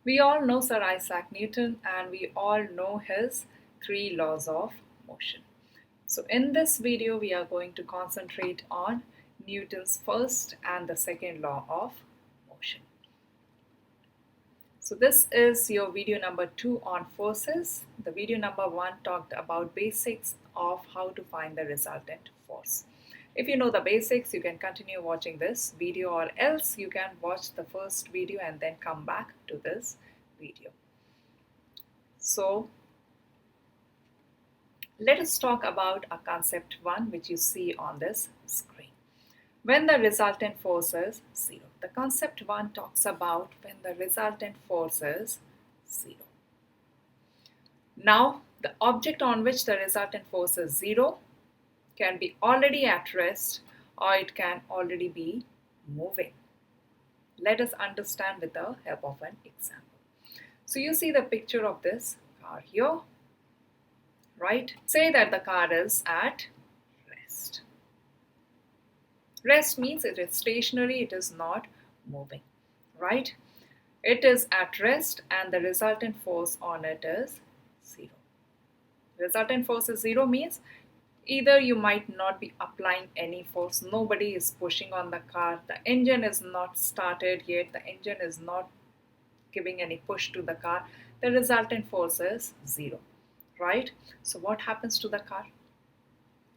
We all know Sir Isaac Newton and we all know his three laws of motion. So in this video, we are going to concentrate on Newton's first and the second law of motion. So this is your video number 2 on forces. The video number 1 talked about basics of how to find the resultant force. If you know the basics, you can continue watching this video, or else you can watch the first video and then come back to this video. So let us talk about a concept 1 which you see on this screen. When the resultant force is 0. The concept 1 talks about when the resultant force is 0. Now, the object on which the resultant force is 0 can be already at rest or it can already be moving. Let us understand with the help of an example. So you see the picture of this car here, right? Say that the car is at rest. Rest means it is stationary, it is not moving, right? It is at rest and the resultant force on it is 0. Resultant force is 0 means either you might not be applying any force, nobody is pushing on the car, the engine is not started yet, the engine is not giving any push to the car, the resultant force is 0, right? So what happens to the car?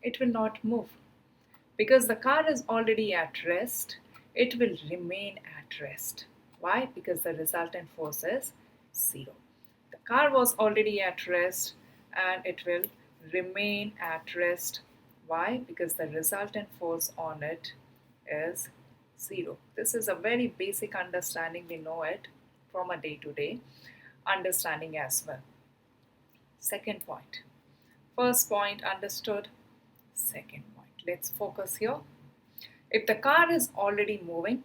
It will not move. Because the car is already at rest, it will remain at rest. Why? Because the resultant force is 0. The car was already at rest and it will remain at rest. Why? Because the resultant force on it is 0. This is a very basic understanding. We know it from a day-to-day understanding as well. Second point. First point understood. Second point. Let's focus here. If the car is already moving,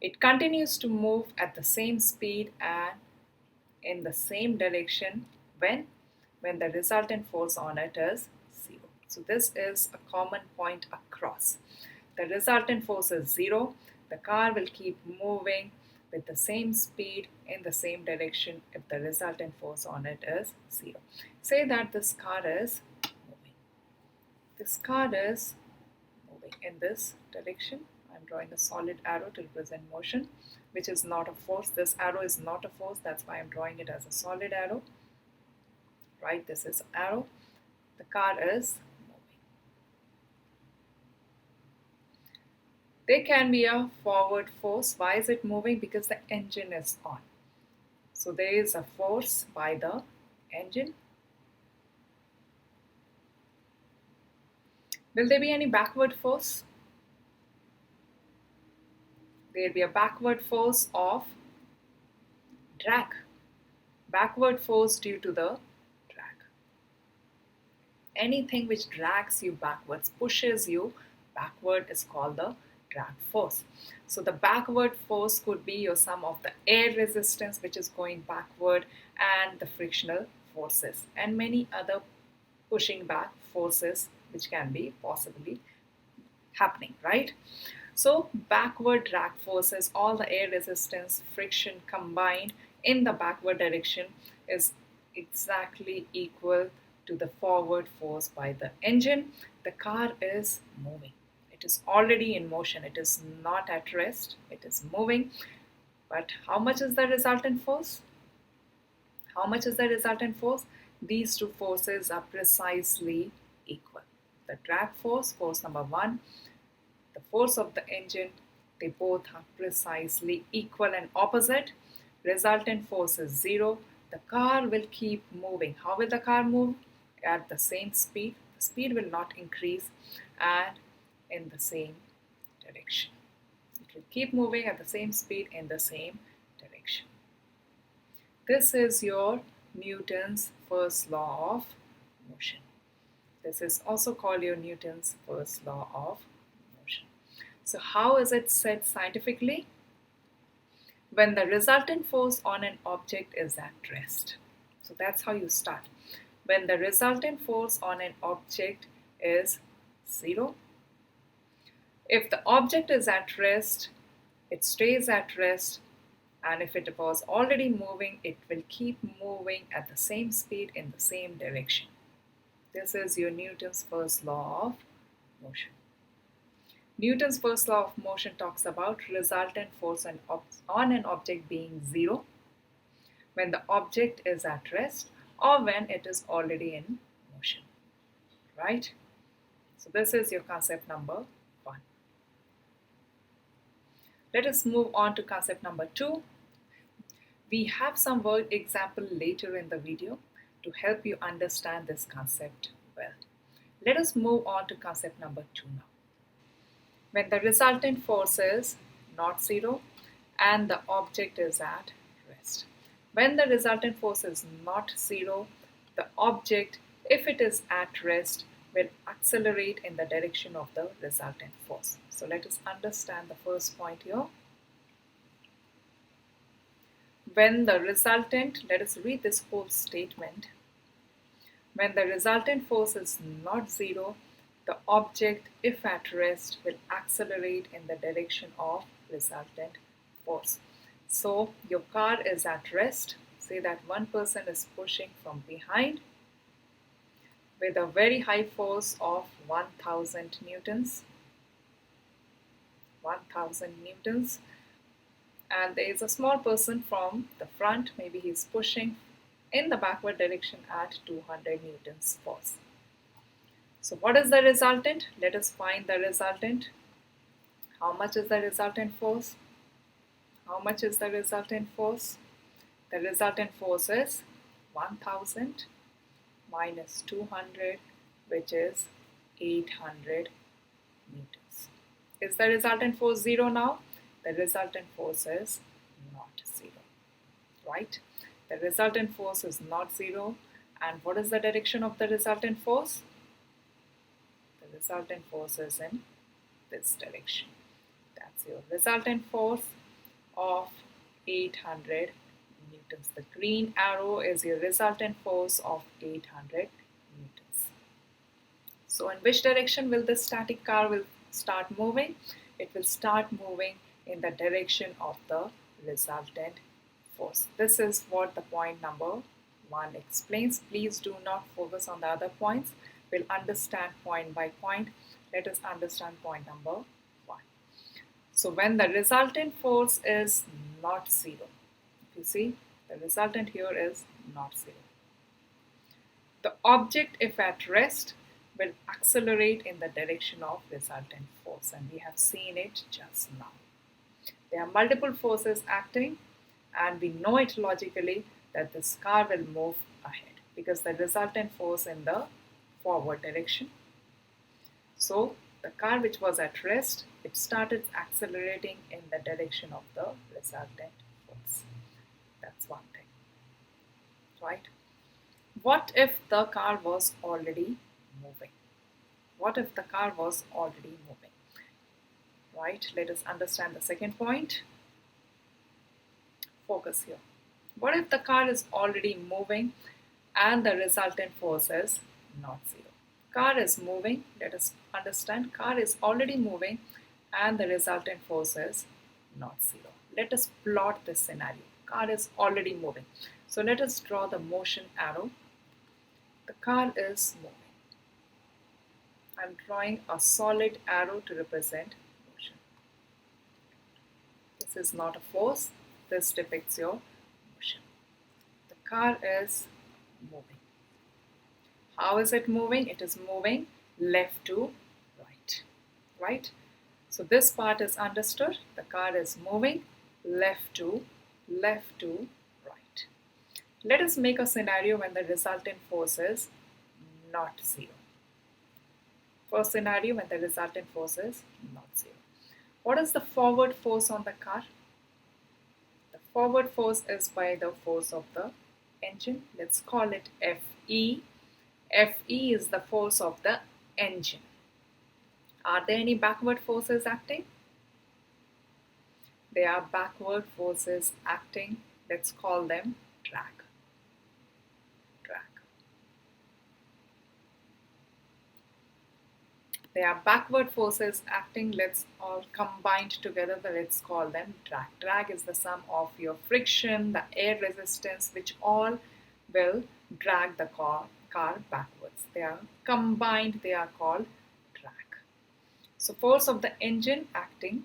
it continues to move at the same speed and in the same direction when the resultant force on it is 0. So this is a common point across. The resultant force is 0. The car will keep moving with the same speed in the same direction if the resultant force on it is 0. Say that this car is moving. This car is moving in this direction. I'm drawing a solid arrow to represent motion, which is not a force. This arrow is not a force. That's why I'm drawing it as a solid arrow. Right? This is an arrow. The car is moving. There can be a forward force. Why is it moving? Because the engine is on. So there is a force by the engine. Will there be any backward force? There will be a backward force of drag. Backward force due to the drag. Anything which drags you backwards, pushes you backward is called the drag force. So the backward force could be your sum of the air resistance which is going backward and the frictional forces and many other pushing back forces which can be possibly happening, right? So backward drag forces, all the air resistance, friction combined in the backward direction is exactly equal to the forward force by the engine. The car is moving. It is already in motion. It is not at rest. It is moving. But how much is the resultant force? How much is the resultant force? These two forces are precisely equal. The drag force, force number 1, the force of the engine, they both are precisely equal and opposite. Resultant force is 0. The car will keep moving. How will the car move? At the same speed. The speed will not increase and in the same direction. It will keep moving at the same speed in the same direction. This is your Newton's first law of motion. This is also called your Newton's first law of motion. So how is it said scientifically? When the resultant force on an object is at rest. So that's how you start. When the resultant force on an object is 0. If the object is at rest, it stays at rest And if it was already moving, it will keep moving at the same speed in the same direction. This is your Newton's first law of motion. Newton's first law of motion talks about resultant force on an object being zero when the object is at rest or when it is already in motion. Right? So this is your concept number 1. Let us move on to concept number 2. We have some word example later in the video to help you understand this concept well. Let us move on to concept number 2 now. When the resultant force is not zero and the object is at rest. When the resultant force is not zero, the object, if it is at rest, will accelerate in the direction of the resultant force. So let us understand the first point here. When the resultant, let us read this whole statement. When the resultant force is not zero, the object, if at rest, will accelerate in the direction of resultant force. So your car is at rest. Say that one person is pushing from behind with a very high force of 1000 newtons. 1000 newtons. And there is a small person from the front, maybe he's pushing in the backward direction at 200 newtons force. So what is the resultant? Let us find the resultant. How much is the resultant force? How much is the resultant force? The resultant force is 1000 minus 200, which is 800 newtons. Is the resultant force zero now? The resultant force is not zero, right? The resultant force is not zero. And what is the direction of the resultant force? The resultant force is in this direction. That's your resultant force of 800 newtons. The green arrow is your resultant force of 800 newtons. So in which direction will this static car will start moving? It will start moving in the direction of the resultant force. This is what the point number 1 explains. Please do not focus on the other points. We'll understand point by point. Let us understand point number 1. So when the resultant force is not zero, you see the resultant here is not zero. The object, if at rest, will accelerate in the direction of resultant force, and we have seen it just now. There are multiple forces acting, and we know it logically that this car will move ahead because the resultant force in the forward direction. So the car which was at rest, it started accelerating in the direction of the resultant force. That's one thing, right? What if the car was already moving? What if the car was already moving? Right, let us understand the second point. Focus here. What if the car is already moving and the resultant force is not zero? Car is moving, let us understand, car is already moving and the resultant force is not zero. Let us plot this scenario. Car is already moving. So let us draw the motion arrow. The car is moving. I'm drawing a solid arrow to represent motion. This is not a force. This depicts your motion. The car is moving. How is it moving? It is moving left to right. Right? So this part is understood. The car is moving left to right. Let us make a scenario when the resultant force is not zero. First scenario when the resultant force is not zero. What is the forward force on the car? The forward force is by the force of the engine. Let's call it Fe. Fe is the force of the engine. Are there any backward forces acting? There are backward forces acting. Let's call them drag. Drag. They are backward forces acting, let's all combined together, let's call them drag. Drag is the sum of your friction, the air resistance, which all will drag the car backwards. They are combined, they are called drag. So force of the engine acting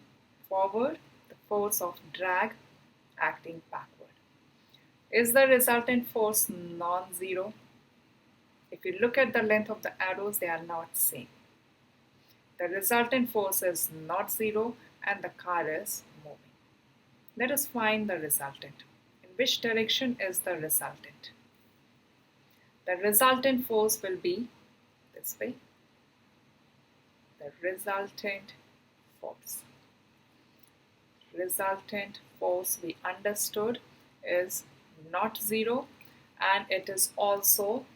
forward, the force of drag acting backward. Is the resultant force non-zero? If you look at the length of the arrows, they are not same. The resultant force is not zero and the car is moving. Let us find the resultant. In which direction is the resultant? The resultant force will be this way. The resultant force. Resultant force we understood is not zero and it is also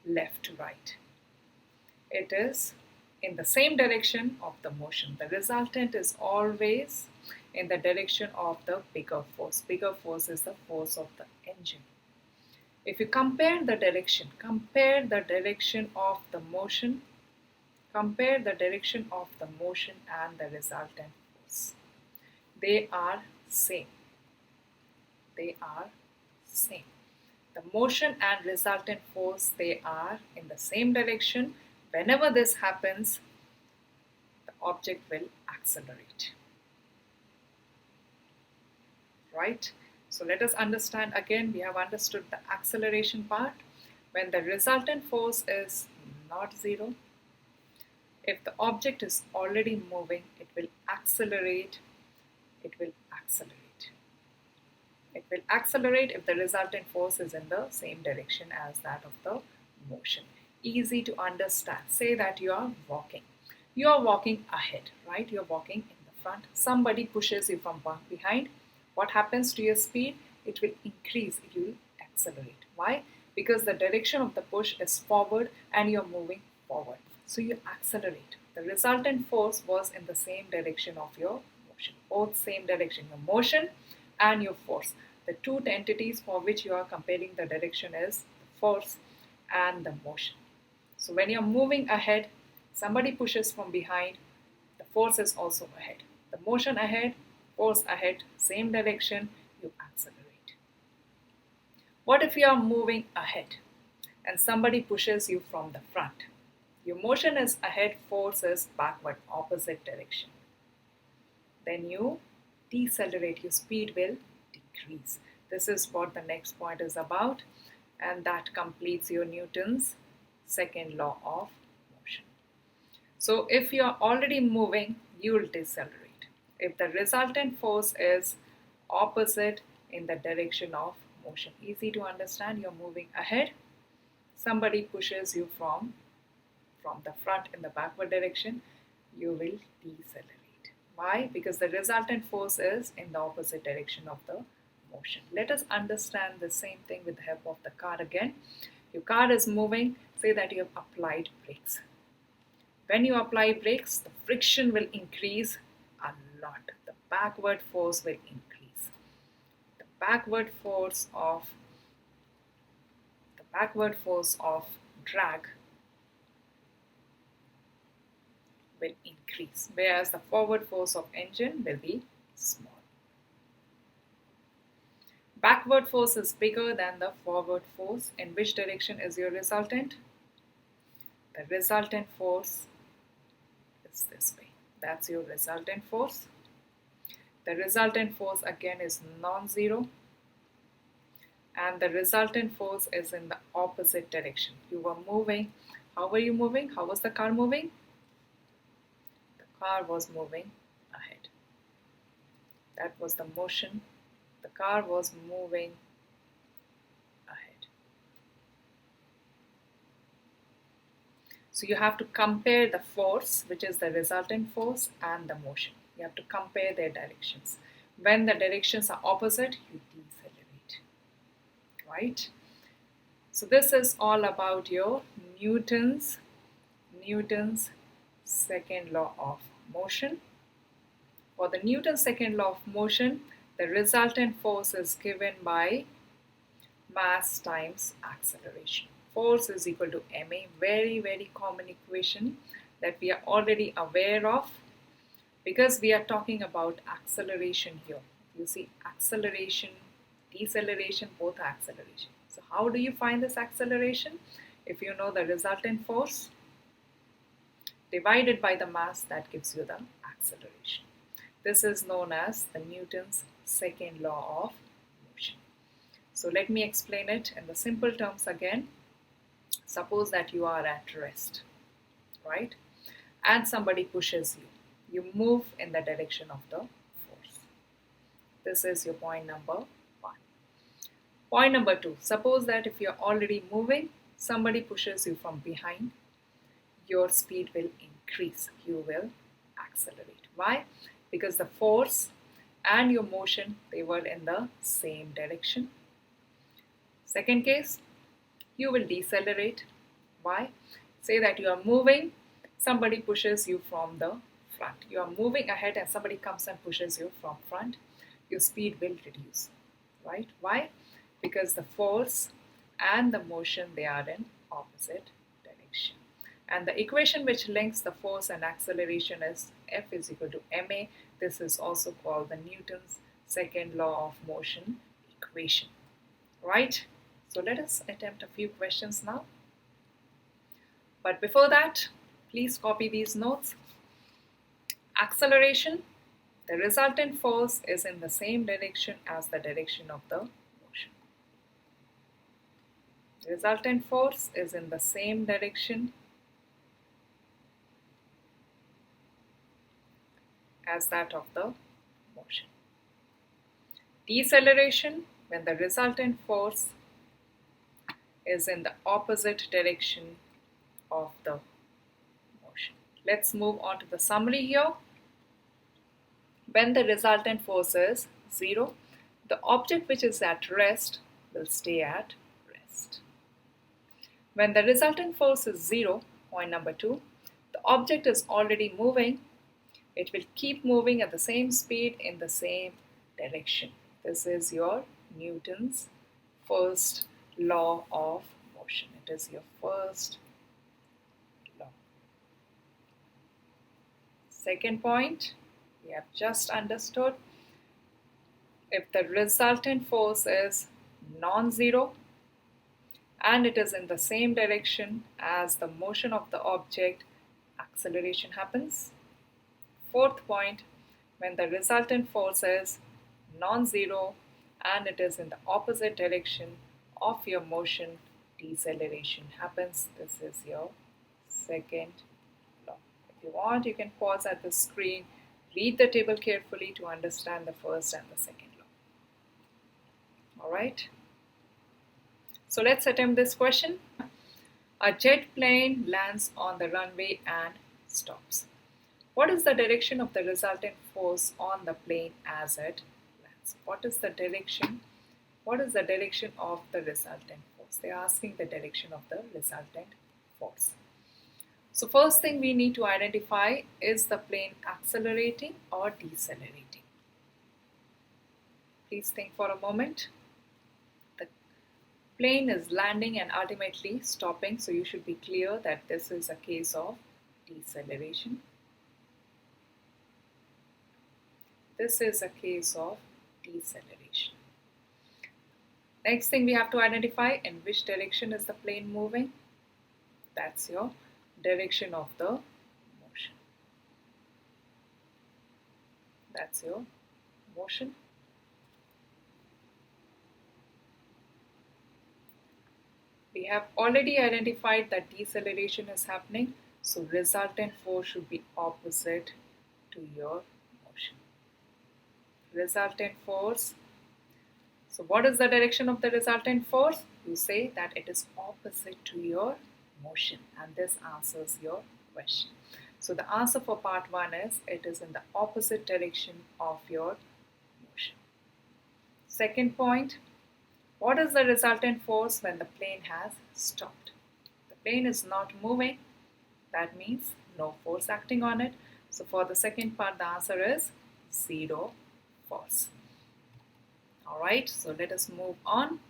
left to right. It is in the same direction of the motion. The resultant is always in the direction of the bigger force. Bigger force is the force of the engine. If you compare the direction of the motion, compare the direction of the motion and the resultant force. They are same. They are same. The motion and resultant force, they are in the same direction. Whenever this happens, the object will accelerate. Right? So let us understand again, we have understood the acceleration part. When the resultant force is not zero, if the object is already moving, it will accelerate. It will accelerate. It will accelerate if the resultant force is in the same direction as that of the motion. Easy to understand. Say that you are walking. You are walking ahead, right? You are walking in the front. Somebody pushes you from behind. What happens to your speed? It will increase. It will accelerate. Why? Because the direction of the push is forward and you are moving forward. So you accelerate. The resultant force was in the same direction of your motion. Both same direction. Your motion and your force. The two entities for which you are comparing the direction is the force and the motion. So when you're moving ahead, somebody pushes from behind, the force is also ahead. The motion ahead, force ahead, same direction, you accelerate. What if you are moving ahead and somebody pushes you from the front? Your motion is ahead, force is backward, opposite direction. Then you decelerate, your speed will decrease. This is what the next point is about, and that completes your Newton's second law of motion. So if you are already moving, you will decelerate. If the resultant force is opposite in the direction of motion, easy to understand, you're moving ahead, somebody pushes you from the front in the backward direction, you will decelerate. Why? Because the resultant force is in the opposite direction of the motion. Let us understand the same thing with the help of the car again. Your car is moving, say that you have applied brakes. When you apply brakes, the friction will increase a lot. The backward force will increase. The backward force of drag will increase, whereas the forward force of engine will be small. Backward force is bigger than the forward force. In which direction is your resultant? The resultant force is this way. That's your resultant force. The resultant force again is non-zero. And the resultant force is in the opposite direction. You were moving. How were you moving? How was the car moving? The car was moving ahead. That was the motion. The car was moving ahead. So you have to compare the force, which is the resultant force, and the motion. You have to compare their directions. When the directions are opposite, you decelerate. Right? So this is all about your Newton's second law of motion. For the Newton's second law of motion, the resultant force is given by mass times acceleration. Force is equal to ma, very, very common equation. that we are already aware of, because we are talking about acceleration here. You see, acceleration, deceleration, both are acceleration. So how do you find this acceleration? If you know the resultant force divided by the mass, that gives you the acceleration. This is known as the Newton's second law of motion. So let me explain it in the simple terms again. Suppose that you are at rest, right? And somebody pushes you. You move in the direction of the force. This is your point number 1. Point number 2. Suppose that if you're already moving, somebody pushes you from behind, your speed will increase. You will accelerate. Why? Because the force and your motion, they were in the same direction. Second case, you will decelerate. Why? Say that you are moving, somebody pushes you from the front. You are moving ahead and somebody comes and pushes you from front. Your speed will reduce, right? Why? Because the force and the motion, they are in opposite direction. And the equation which links the force and acceleration is F is equal to ma. This is also called the Newton's second law of motion equation, right? So let us attempt a few questions now. But before that, please copy these notes. Acceleration, the resultant force is in the same direction as the direction of the motion. The resultant force is in the same direction as that of the motion. Deceleration, when the resultant force is in the opposite direction of the motion. Let's move on to the summary here. When the resultant force is 0, the object which is at rest will stay at rest. When the resultant force is 0, point number 2, the object is already moving. It will keep moving at the same speed in the same direction. This is your Newton's first law of motion. It is your first law. Second point, we have just understood. If the resultant force is non-zero and it is in the same direction as the motion of the object, acceleration happens. Fourth point, when the resultant force is non-zero and it is in the opposite direction of your motion, deceleration happens. This is your second law. If you want, you can pause at the screen, read the table carefully to understand the first and the second law. Alright? So let's attempt this question. A jet plane lands on the runway and stops. What is the direction of the resultant force on the plane as it lands? What is the direction? What is the direction of the resultant force? They are asking the direction of the resultant force. So first thing we need to identify, is the plane accelerating or decelerating? Please think for a moment. The plane is landing and ultimately stopping, so you should be clear that this is a case of deceleration. This is a case of deceleration. Next thing we have to identify, in which direction is the plane moving? That's your direction of the motion. That's your motion. We have already identified that deceleration is happening, so resultant force should be opposite to your motion. Resultant force. So what is the direction of the resultant force? You say that it is opposite to your motion, and this answers your question. So the answer for part 1 is, it is in the opposite direction of your motion. Second point, what is the resultant force when the plane has stopped? The plane is not moving. That means no force acting on it. So for the second part, the answer is 0 force. Alright, so let us move on.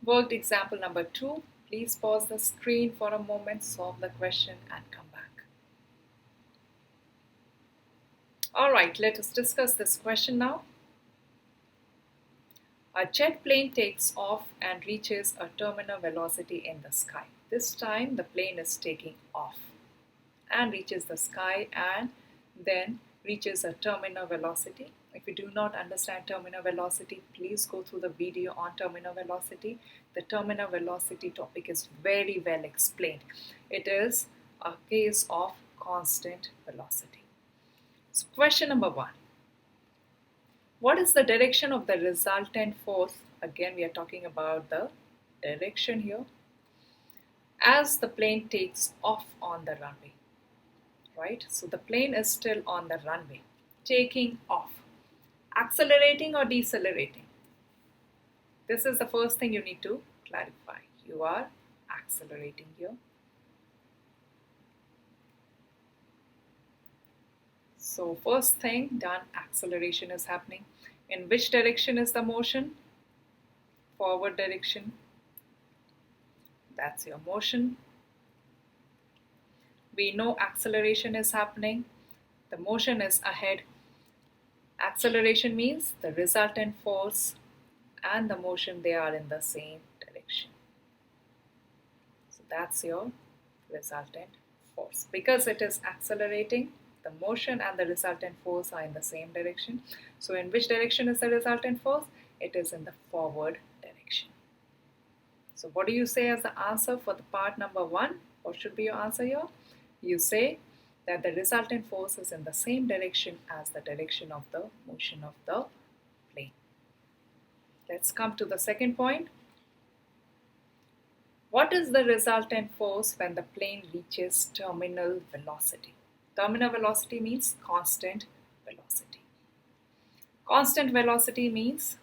Worked example number 2. Please pause the screen for a moment, solve the question and come back. Alright, let us discuss this question now. A jet plane takes off and reaches a terminal velocity in the sky. This time the plane is taking off and reaches the sky and then reaches a terminal velocity. If you do not understand terminal velocity, please go through the video on terminal velocity. The terminal velocity topic is very well explained. It is a case of constant velocity. So question number 1. What is the direction of the resultant force? Again, we are talking about the direction here. As the plane takes off on the runway. Right? So the plane is still on the runway, taking off. Accelerating or decelerating? This is the first thing you need to clarify. You are accelerating here. So first thing done, acceleration is happening. In which direction is the motion? Forward direction. That's your motion. We know acceleration is happening. The motion is ahead. Acceleration means the resultant force and the motion, they are in the same direction. So that's your resultant force. Because it is accelerating, the motion and the resultant force are in the same direction. So in which direction is the resultant force? It is in the forward direction. So what do you say as the answer for the part number 1? What should be your answer here? You say that the resultant force is in the same direction as the direction of the motion of the plane. Let's come to the second point. What is the resultant force when the plane reaches terminal velocity? Terminal velocity means constant velocity. Constant velocity means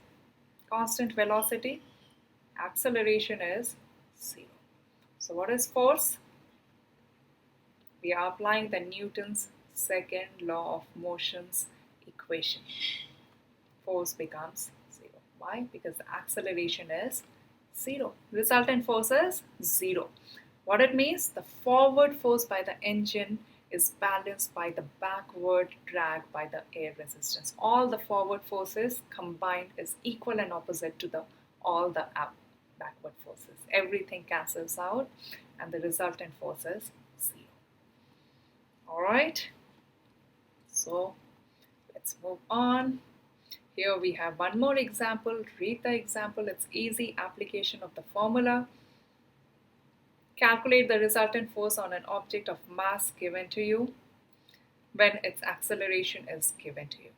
acceleration is 0. So what is force? We are applying the Newton's second law of motion's equation. Force becomes 0. Why? Because the acceleration is 0. Resultant force is 0. What it means? The forward force by the engine is balanced by the backward drag by the air resistance. All the forward forces combined is equal and opposite to all the backward forces. Everything cancels out and the resultant force is 0. Alright, so let's move on. Here we have one more example. Read the example. It's easy application of the formula. Calculate the resultant force on an object of mass given to you when its acceleration is given to you.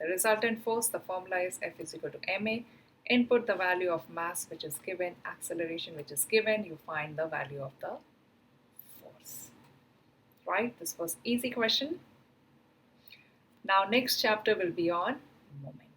The resultant force, the formula is F is equal to ma. Input the value of mass which is given, acceleration which is given, you find the value of the force. Right? This was easy question. Now next chapter will be on moment.